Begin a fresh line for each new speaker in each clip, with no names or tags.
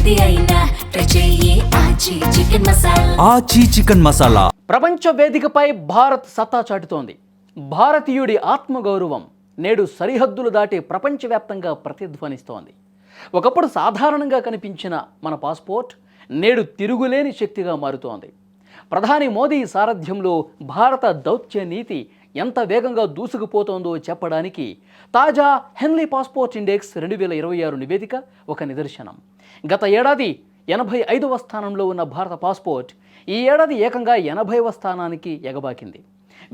ఏది అయినా ట్రై చెయ్యి ఆచి చికెన్ మసాలా.
ఆచి చికెన్ మసాలా
ప్రపంచ వేదికపై భారత్ సత్తా చాటుతోంది. భారతీయుడి ఆత్మగౌరవం నేడు సరిహద్దులు దాటి ప్రపంచవ్యాప్తంగా ప్రతిధ్వనిస్తోంది. ఒకప్పుడు సాధారణంగా కనిపించిన మన పాస్పోర్ట్ నేడు తిరుగులేని శక్తిగా మారుతోంది. ప్రధాని మోదీ సారథ్యంలో భారత దౌత్య నీతి ఎంత వేగంగా దూసుకుపోతోందో చెప్పడానికి తాజా హెన్లీ పాస్పోర్ట్ ఇండెక్స్ 2026 నివేదిక ఒక నిదర్శనం. గత ఏడాది 85వ స్థానంలో ఉన్న భారత పాస్పోర్ట్ ఈ ఏడాది ఏకంగా 80వ స్థానానికి ఎగబాకింది.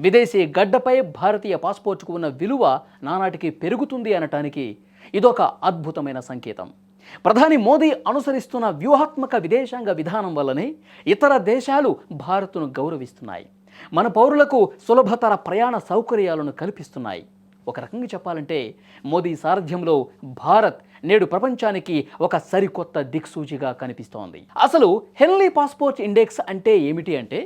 విదేశీ గడ్డపై భారతీయ పాస్పోర్టుకు ఉన్న విలువ నానాటికి పెరుగుతుంది అనటానికి ఇదొక అద్భుతమైన సంకేతం. ప్రధాని మోదీ అనుసరిస్తున్న వ్యూహాత్మక విదేశాంగ విధానం వల్లనే ఇతర దేశాలు భారత్ను గౌరవిస్తున్నాయి. మన పౌరులకు సులభతర ప్రయాణ సౌకర్యాలను కల్పిస్తున్నాయి. ఒక రకంగా చెప్పాలంటే మోదీ సారథ్యంలో భారత్ నేడు ప్రపంచానికి ఒక సరికొత్త దిక్సూచిగా కనిపిస్తోంది. అసలు హెన్లీ పాస్పోర్ట్ ఇండెక్స్ అంటే ఏమిటి అంటే,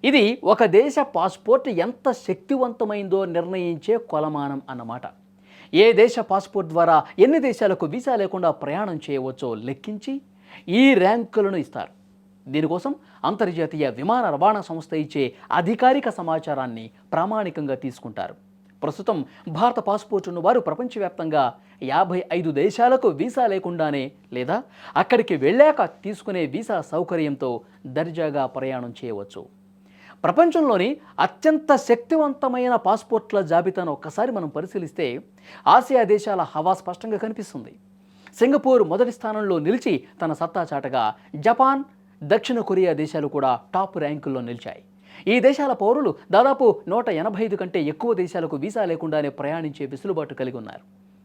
ఇది ఒక దేశ పాస్పోర్ట్ ఎంత శక్తివంతమైందో నిర్ణయించే కొలమానం అన్నమాట. ఏ దేశ పాస్పోర్ట్ ద్వారా ఎన్ని దేశాలకు వీసా లేకుండా ప్రయాణం చేయవచ్చో లెక్కించి ఈ ర్యాంకులను ఇస్తారు. దీనికోసం అంతర్జాతీయ విమాన రవాణా సంస్థ ఇచ్చే అధికారిక సమాచారాన్ని ప్రామాణికంగా తీసుకుంటారు. ప్రస్తుతం భారత పాస్పోర్ట్ ఉన్నవారు ప్రపంచవ్యాప్తంగా 55 దేశాలకు వీసా లేకుండానే లేదా అక్కడికి వెళ్ళాక తీసుకునే వీసా సౌకర్యంతో దర్జాగా ప్రయాణం చేయవచ్చు. ప్రపంచంలోని అత్యంత శక్తివంతమైన పాస్పోర్ట్ల జాబితాను ఒక్కసారి మనం పరిశీలిస్తే ఆసియా దేశాల హవా స్పష్టంగా కనిపిస్తుంది. సింగపూర్ మొదటి స్థానంలో నిలిచి తన సత్తా చాటగా జపాన్, దక్షిణ కొరియా దేశాలు కూడా టాప్ ర్యాంకుల్లో నిలిచాయి. ఈ దేశాల పౌరులు దాదాపు 185 కంటే ఎక్కువ దేశాలకు వీసా లేకుండానే ప్రయాణించే వెసులుబాటు కలిగి ఉన్నారు.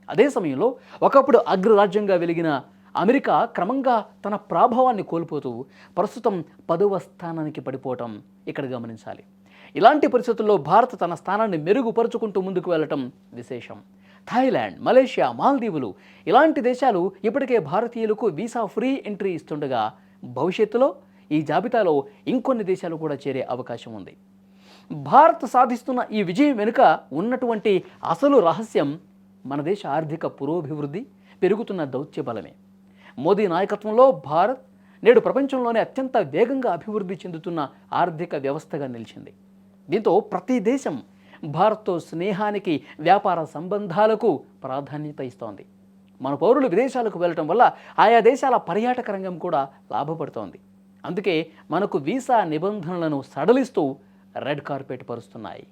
అదే సమయంలో ఒకప్పుడు అగ్రరాజ్యంగా వెలిగిన అమెరికా క్రమంగా తన ప్రాభవాన్ని కోల్పోతూ ప్రస్తుతం 10వ స్థానానికి పడిపోవటం ఇక్కడ గమనించాలి. ఇలాంటి పరిస్థితుల్లో భారత్ తన స్థానాన్ని మెరుగుపరుచుకుంటూ ముందుకు వెళ్ళటం విశేషం. థాయిలాండ్, మలేషియా, మాల్దీవులు ఇలాంటి దేశాలు ఇప్పటికే భారతీయులకు వీసా ఫ్రీ ఎంట్రీ ఇస్తుండగా భవిష్యత్తులో ఈ జాబితాలో ఇంకొన్ని దేశాలు కూడా చేరే అవకాశం ఉంది. భారత్ సాధిస్తున్న ఈ విజయం వెనుక ఉన్నటువంటి అసలు రహస్యం మన దేశ ఆర్థిక పురోభివృద్ధి, పెరుగుతున్న దౌత్య బలమే. మోదీ నాయకత్వంలో భారత్ నేడు ప్రపంచంలోనే అత్యంత వేగంగా అభివృద్ధి చెందుతున్న ఆర్థిక వ్యవస్థగా నిలిచింది. దీంతో ప్రతి దేశం భారత్తో స్నేహానికి, వ్యాపార సంబంధాలకు ప్రాధాన్యత ఇస్తోంది. మన పౌరులు విదేశాలకు వెళ్ళటం వల్ల ఆయా దేశాల పర్యాటక రంగం కూడా లాభపడుతోంది. అందుకే మనకు వీసా నిబంధనలను సడలిస్తూ రెడ్ కార్పెట్ పరుస్తున్నాయి.